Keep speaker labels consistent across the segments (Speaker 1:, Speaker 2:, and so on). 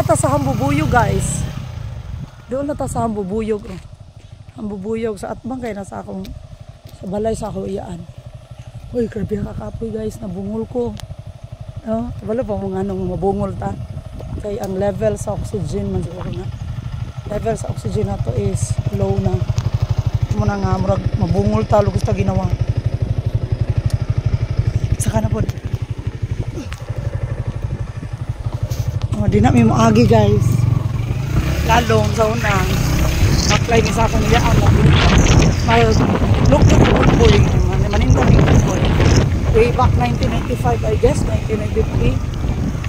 Speaker 1: na ta sa Hambubuyog guys. Doon na ta sa Hambubuyog. Hambubuyog sa atbang kay nasa akong sa balay sa ako iyaan. Uy, grabe ang kakapoy guys, nabungol ko. Oh, wala pa mga anong mabungol ta. Kay ang level sa oxygen man siguro na. Level sa oxygen na to is low na. Muna nga murag mabungol ta lugos ta ginawa. Saka na po. Oh, di na may maagi guys. Lalong sa unang apply ni sa akong iyaan na. Look at the boy. Maninda ni boy. Way back 1995 I guess, 1993.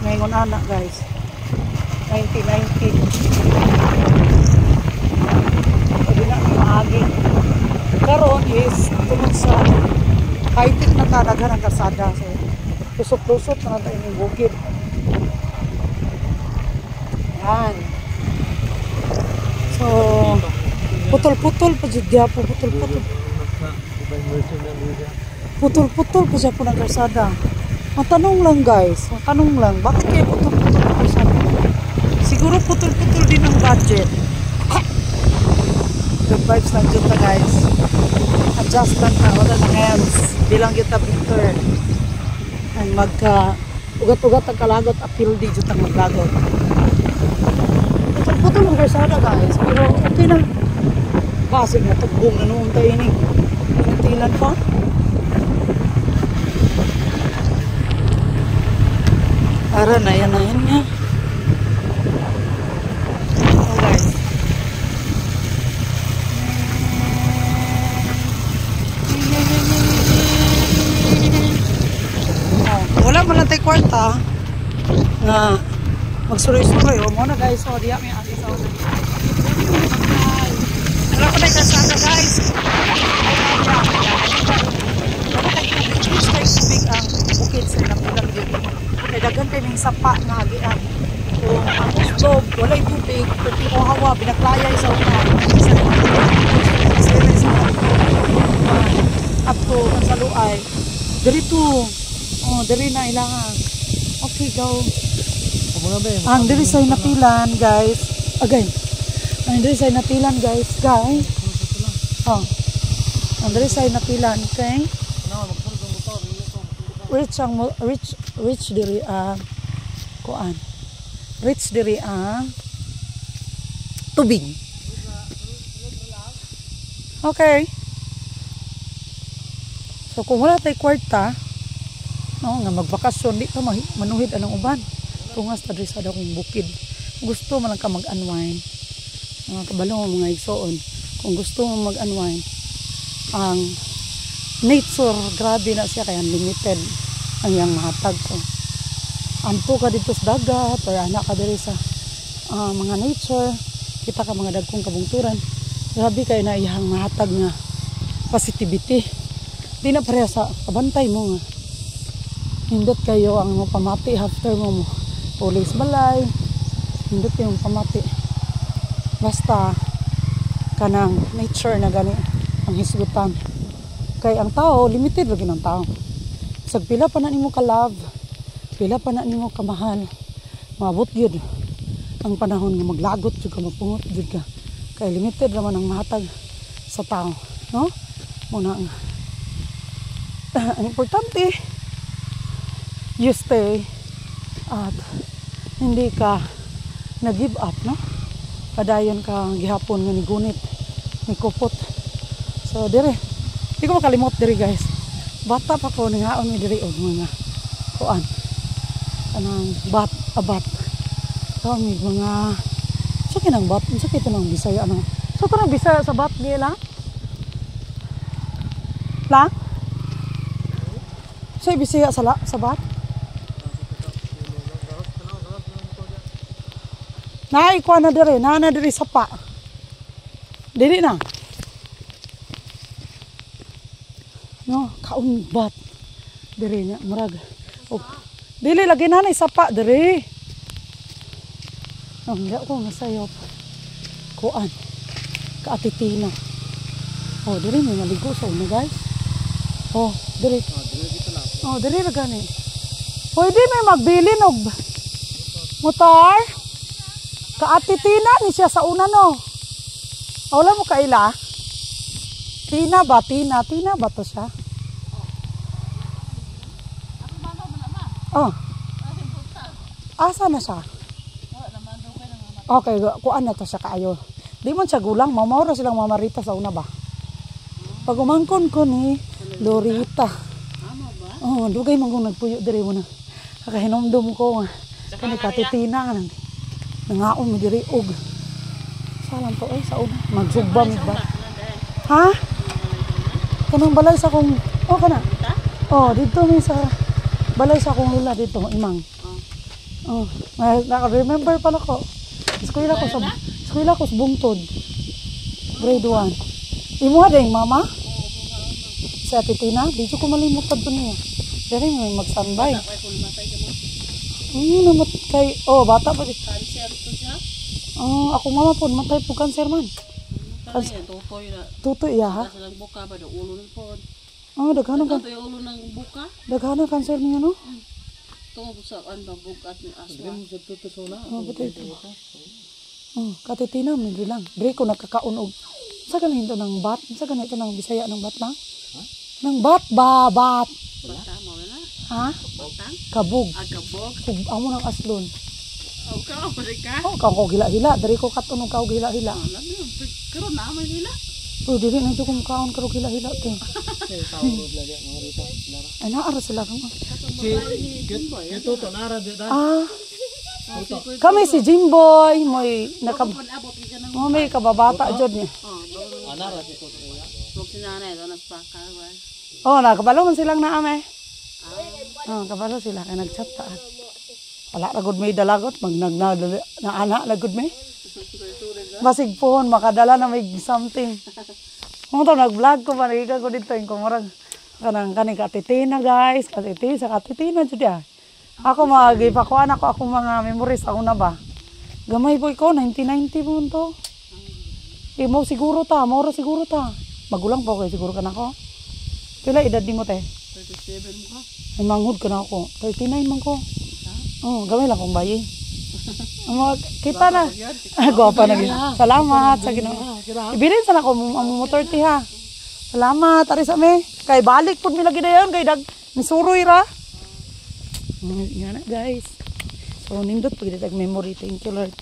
Speaker 1: Ngayon anak guys. 1990. Pwede na may maagi. Karon is tungod sa high-tech na kadaghan ang kalsada. So, lusot-lusot na natin yung bukid. Yan. So, putol-putol pa dyan diya po. Putol-putol. Putol-putol pa siya po ng kalsada. Matanong lang guys. Matanong lang. Bakit kayo putol-putol ng kalsada? Siguro putol-putol din ang budget. Good vibes lang dyan ta guys. Adjust lang na. Wala ng hands. Bilang dyan ta Victor. Ang magka ugat-ugat ang kalagot. Appeal di dyan ta maglagot. Putol-putol ang kalsada guys. Pero okay na. Basig na tugbong na noong tayo ini. Pinatilan pa. Para na yan niya. Oh guys. Oh, wala man lang tayo kwarta na magsuroy-suroy. O muna guys. O diya may ati sa una. Wala ko na ikasada guys. Big ang bukid sa napulang dito. Kaya dagan kayo ng sapa na agian. Kung ang uslob, wala'y tubig, pwede mo hawa, binaklayay sa una. Up to, kansaluay. Dirito. Oh, diri na ilangan. Okay, go. Ang diri sa napilan, guys. Again. Ang diri sa napilan, guys. Guys. Oh. Ang diri sa napilan, okay? Rich diri kuan. Rich diri tubig. Okay. So kung wala tay kwarta, no, nga magbakasyon di ka manuhid anang uban. Tungas ta diri sa dakong bukid. Gusto man lang ka mag-unwind. Kabalo mo mga igsoon. Kung gusto mo mag-unwind, ang nature, grabe na siya kaya limited ang iyang mahatag ko. Ampo ka dito sa dagat or anak ka dito sa mga nature, kita ka mga dagkong kabungturan, grabe kayo na iyang mahatag nga positivity. Di na pareha sa kabantay mo nga. Hindot kayo ang pamati after mo police balay, hindot yung pamati. Basta kanang nature na gani ang hisgutan. Kay ang tao, limited lagi ng tao. Sag pila pa na nimo ka love, pila pa na nimo ka mahal, maabot yun ang panahon nga maglagot jud ka, mapungot jud ka. Kay limited naman ang mahatag sa tao, no? Muna ang importante, you stay at hindi ka nag-give up, no? Padayon ka gihapon nga ni gunit, ni kupot. So dire, di ko makalimot diri guys. Bata pa ko nangaon ni diri og mga kuan. Kanang abat. Kami mga sa kinang bat, sa kito nang Bisaya ano. So kanang Bisaya sa bat di lang. Lang? Sa Bisaya sa bat. Naikuha na diri, na diri sapa. Dili na. No, kaumbat. Diri nya murag. Oh. Dili lagi na sapa diri. Ang ko masayop. Kuan. Kaatitina. Oh, diri may maligo sa una, guys. Oh, diri. Oh, diri ra gani. Pwede may magbili og motor. Kaati Tina ni siya sa una no. Wala mo kaila? Tina ba? Tina ba to siya? Oh. Asa na siya? Okay, kuan na to siya kaayo. Di man siya gulang, mamaura silang mamarita sa una ba? Pag umangkon ko ni Lorita. Oh, dugay man kung nagpuyo diri mo na. Kakahinomdom ko nga. Kani katitina nga nang nangaon mo diri og. Salang to ay sa una. Magsugba mi ba? Ha? Kanang balay sa kong oh kana. Oh, dito mi sa balay sa kong lula dito imang. Oh, naka-remember pala ko. Eskwela ko sa Bungtod. Grade 1. Imo ding mama? Sa Titina, dito ko malimutan to niya. Dari may mag-standby. Namat kay bata pa di.
Speaker 2: Cancer to siya?
Speaker 1: Ako mama po matay po cancer man.
Speaker 2: Cancer tutoy na.
Speaker 1: Tutoy ya ha?
Speaker 2: Sa lang buka ba do ulo ng pod.
Speaker 1: Daghana kan.
Speaker 2: Tutoy ulo ng buka.
Speaker 1: Daghana cancer niya no?
Speaker 2: Tungod sa ba bugat ni aswa.
Speaker 1: Batay ito. Katitina, hindi lang. Dre ko nakakaon og. Sa ganito ng bat? Sa ganito ng Bisaya ng bat lang? Ng bat.
Speaker 2: Bata mo na.
Speaker 1: Ha?
Speaker 2: Batang?
Speaker 1: Kabog.
Speaker 2: Kabog.
Speaker 1: Amo ng aslon.
Speaker 2: Ka pa ka.
Speaker 1: Kako hila-hila. Dre ko katunog kao hila-hila.
Speaker 2: Pero naman nila.
Speaker 1: Dili na ito kung kaon karo hila-hila to. Ay, naara sila kang. Kami si Jimboy, may kababata jud niya. Nakabalo man silang naame. Kabalo sila kay nagchat ta. Wala ra gud may dalagot, naana la gud may. Basig phone makadala na may something. Mo to nag-vlog ko ba ko dito yung kumurag kanang katitina guys, sa katitina jud ya. Ako magipakuan ako mga memories ako na ba. Gamay po ko 1990 po to. Mo siguro ta. Magulang po kay siguro kana ko. Pila edad nimo te?
Speaker 2: 37 mo ka.
Speaker 1: Ay manghud kana ako. 39 man ko. Gamay lang kong bayi. Kita na. Gwapa na gid. Salamat sa Ginoo. Ibilin sana ko ang motor ti ha. Salamat ari sa me. Kay balik pud mi lagi dayon kay dag misuroy ra. Yan na guys. So nindot pag tag memory. Thank you Lord.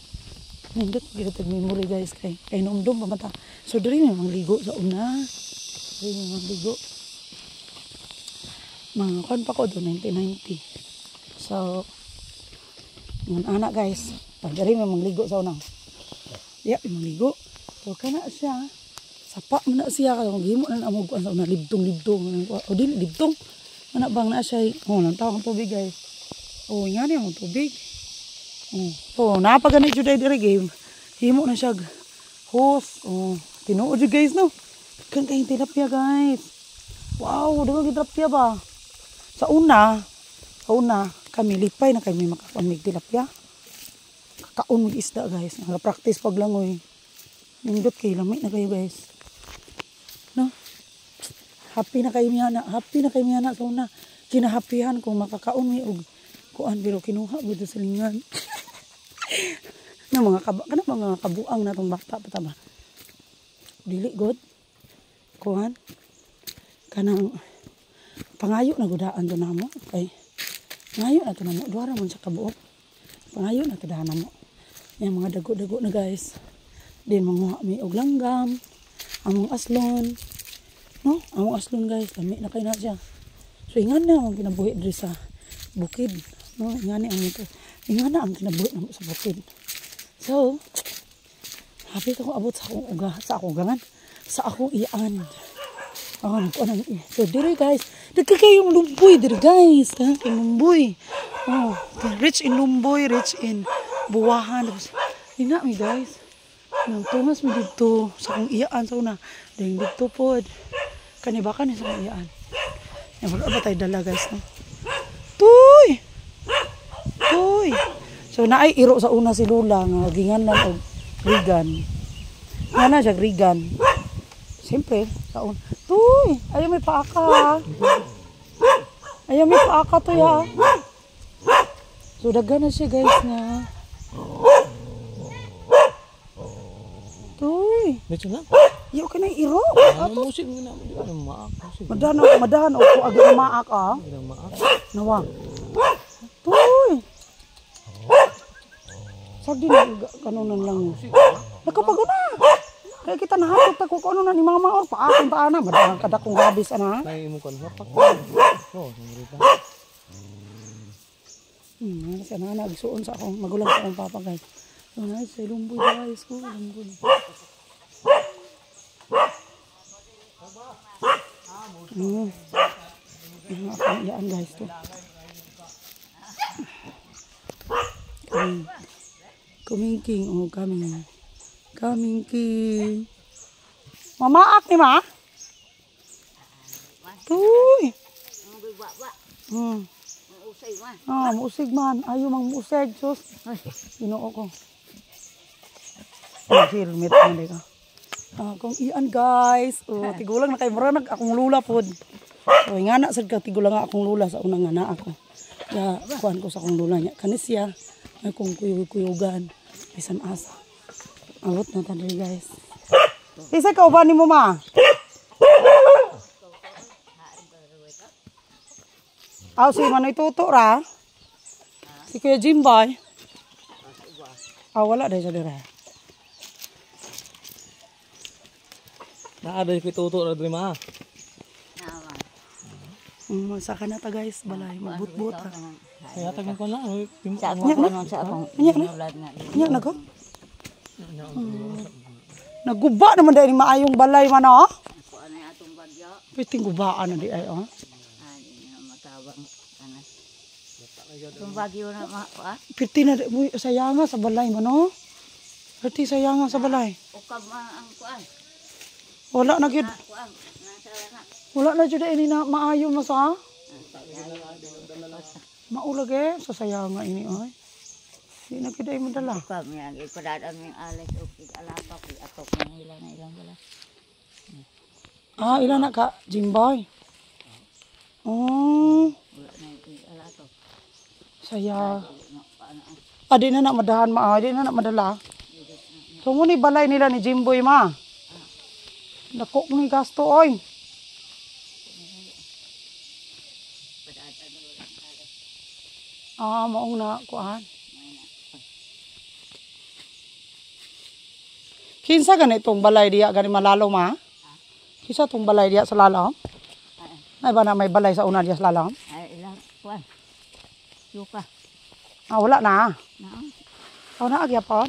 Speaker 1: Nindot pag tag memory guys kay nomdom pa mata. So diri may mangligo sa una. Diri may mangligo. Mga kon pa ko do 1990. So ngan anak guys. Diri may mangligo sa una. Diya may mangligo. So kana siya. Sapa man na siya kay gihimo na amog sa una libdong. O dili libdong. Ana bang na siya. Nang tawag tubig guys. Nga niya ang tubig. Napagani jud diri game. Himo na siya hose. Tinuod jud guys no. Kan kay tilapia guys. Wow, dagang tilapia ba? Sa una kami lipay na kay may makapamig tilapia. Kakaon mig isda guys. Naka-practice paglangoy. Nindot kay lamay na kayo guys. No? Happy na kayo miyana sa una. Kinahapihan kung makakaon mi og kuan pero kinuha gud sa lingan. Mga kabuang natong bata pa ba. Dili god. Kuan kanang pangayo na gudaan to namo kay ngayo na to namo duara man sa kabuok. Pangayo na to dahan namo. Yang mga dago-dago na guys. Din manguha mi og langgam, among aslon. No, among aslon guys, kami na kay na siya. So ingan na ang kinabuhi diri sa bukid. No, ingani ang kinabuhi namo sa bukid. So, happy ko abot sa akong uga, sa akong gangan, sa akong iyan. So diri guys, nagkakayong lumboy diri guys, ha? Lumboy. Rich in lumboy, rich in buwahan. Ina mi guys. Nang tumas mi dito sa akong iyaan sa una. Ding dito pod. Kanibakan ni sa akong iyaan. Wala ba tayo dala guys no? Tuy! So naay iro sa una si Lula nga ginganan og Regan. Nga na siya Regan. Siyempre sa una. Tuy! Ayaw may paaka. Ayaw may paaka to ya. So daga na siya guys nga. Uy,
Speaker 3: Dito na.
Speaker 1: iyo ka na iro.
Speaker 3: Ano musik mo na? Ano maak? Musik.
Speaker 1: Madahan o ko agad maak ah.
Speaker 3: Ano maak?
Speaker 1: Nawa. Uy. Sagdi na kanunan lang. Nakapaguna. Kaya kita nahatot ako kung ano na ni mama or paakon pa ana. Madahan kada kong gabis ana.
Speaker 3: Nay mo kon hapak. Oh, nangirita.
Speaker 1: Kasi na nagsuon sa akong magulang sa akong papa guys. So nice, sa lumboy guys ko, lumboy. Yan guys to. Kumingking, oh kamingking. Mamaak ni ma? Uy. Musig man. Ayaw mang musig. Sus. Ginoo ko. Helmet man dito. Kung iyan guys. Tigulang na kayo. Maranag akong lula po. So, nga na sad ka. Tigulang nga akong lula sa unang nga na ako. Kaya kuhan ko sa akong lula niya. Kanisya. May kung kuyugan. Bisan asa. Abot na tadi guys. Isa ka uban ni mo ma? Si Manoy Tuto ra. Si Kuya Jimbay. Wala dahil sa dira.
Speaker 3: Naada ko tuto na diri ma.
Speaker 1: Saka na ta guys, balay magbut-but.
Speaker 3: Kaya tagan ko na.
Speaker 1: Nya na ko. Naguba naman dahil maayong balay man oh. Piting gubaan na di ay oh.
Speaker 2: Tumbagyo na ma.
Speaker 1: Piti na mo sayanga sa balay man oh. Piti sayanga sa balay.
Speaker 2: Ukab ang kuan.
Speaker 1: Wala na gyud.
Speaker 2: Kuan.
Speaker 1: Wala na jud ini na maayo na sa. Maulage sa sayanga ini oy. Di na gyud ay madala.
Speaker 2: Ukab niya ipadadaan ng alas o alapa ko atok na ilang bala.
Speaker 1: Ilan na ka Jimbay. Oh. Saya. Di na madahan ma, di na madala. So mo ni balay nila ni Jimboy ma. Dako mo ni gasto oy. Maong na kuan. Kinsa ganitong balay diya gani malalo ma? Kinsa tong balay diya sa lalom? Ay ba na may balay sa una diya sa lalom?
Speaker 2: Ay ilang kuan. Yuka.
Speaker 1: Wala na.
Speaker 2: Nao.
Speaker 1: Na agyapon.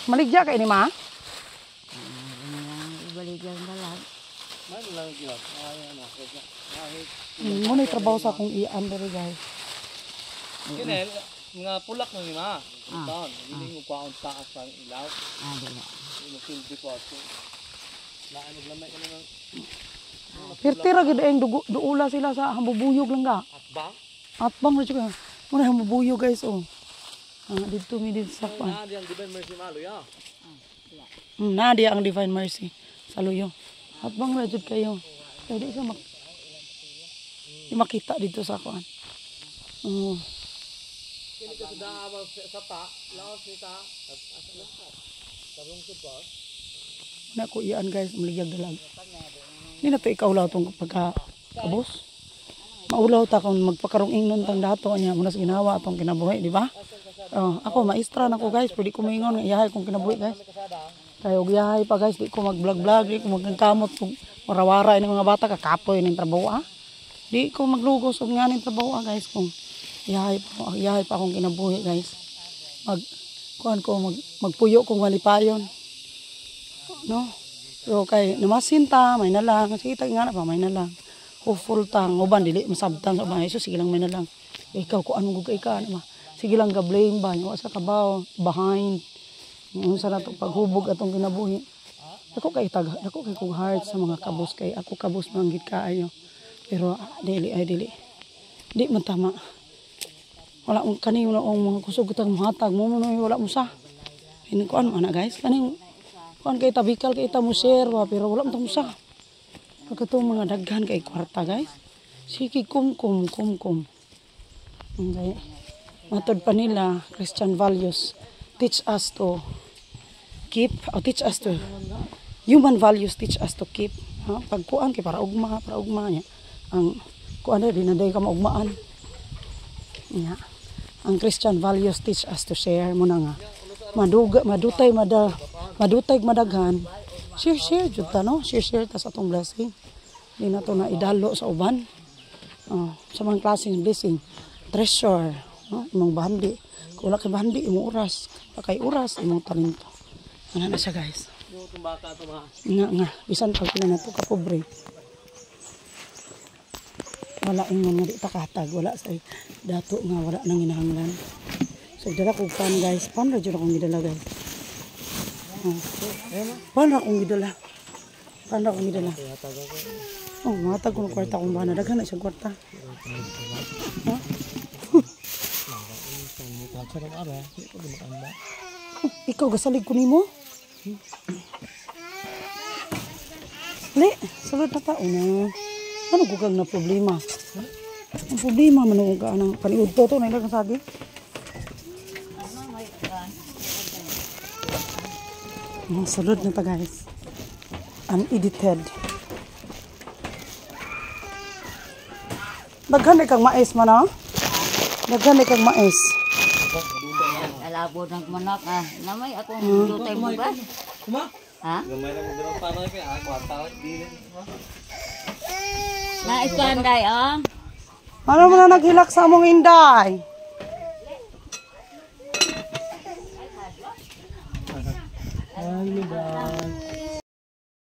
Speaker 1: Maligya kay ni ma?
Speaker 2: Ibaligyan balag.
Speaker 3: Man lang gyud.
Speaker 1: Muna trabaho sa akong iyan diri guys.
Speaker 3: Kini mga pulak na ni ma. Taon, hindi mo kwaon taas pang ilaw.
Speaker 2: Dala.
Speaker 3: Mo silbi po ako. Laan lamay ka nang
Speaker 1: Pirtira gid ang duula sila sa hambubuyog lang ga.
Speaker 3: atbang.
Speaker 1: Atbang na juga. Muna hambubuyog guys oh. Dito mi din sa kwan.
Speaker 3: Na diyan Divine Mercy malo ya.
Speaker 1: Na dia ang Divine Mercy sa luyo. Atbang na jud kayo. Kaya di sa makita dito sa kwan.
Speaker 3: Kini ka sudah abang sa pa, laos ni ta. Asa lang ka. Tabong sa pa.
Speaker 1: Na ko iyan guys, maligag dalag. Hindi na to ikaw law tong pagka-kabos. Maulaw ta kung magpakarong ingnon tang dato niya muna sa ginawa atong kinabuhi, di ba? Ako maestra na ko guys, pwede ko mingon iyahay kung kinabuhi guys. Kaya og iyahay pa guys, di ko mag-vlog-vlog, di ko magkamot kung warawara ini mga bata kakapoy ning trabaho ah. Di ko maglugos og nga ning trabaho guys kung iyahay pa akong kinabuhi guys. Magpuyo kung walipayon. No? So kay namasinta, may na lang. Sige nga na pa, may na lang. Hopeful tang, uban dili masabtan sa mga Isus, sige lang may na lang. Ikaw ko anong gugay ka na ma. Sige lang ga blame ba, wa sa kabaw, behind. Unsa na to paghubog atong kinabuhi. Ako kay kong heart sa mga kabus kay ako kabus manggid kaayo. Pero dili. Di man tama. Wala mo kaniyo na mga kusog tang hatag mo wala mo sa. Ini ko ano ana guys, kaning kuan kay tabikal kay ta mo share ba pero wala mo ta mo sa. Pagkatong mga daghan kay kwarta guys. Sige kum. Okay. Matod pa nila Christian values teach us to keep or teach us to human values teach us to keep. Ha? Pagkuan kay para ugma niya. Ang kuan na dinaday ka maugmaan. Nya. Ang Christian values teach us to share mo na nga. Madutay madaghan. Share jud ta no. Share ta sa atong blessing. Di na to na idalo sa uban. Sa mga klaseng blessing. Treasure, no? Imong bahandi. Kung wala kay bahandi, imong oras. Kay oras, imong talento. Ano na siya guys.
Speaker 3: Yung baka ito mga.
Speaker 1: Nga. Bisan pag pila na ito kapobre. Wala ingon nga di takatag. Wala sa dato nga. Wala nang inahanglan. So, dala ko pan guys. Pan na dyan akong gidala guys. Pan na akong gidala. Matag ko ng kwarta kung bana. Daghan na siyang kwarta. Ikaw gasalig ko nimo? Le, sulod na tao na. Ano kukag na problema? Ang problema manunga ka ng paniud to na ilang kasagi. Sulod na ta guys. Unedited. Daghan kang mais man ha? Daghan kang mais.
Speaker 2: Alabo ng manok namay akong lutay mo ba?
Speaker 3: Kuma?
Speaker 2: Ha?
Speaker 3: Gamay na mo ganun paano kay kwarta di.
Speaker 2: Na ispanday
Speaker 1: Ano mo na naghilak sa among inday?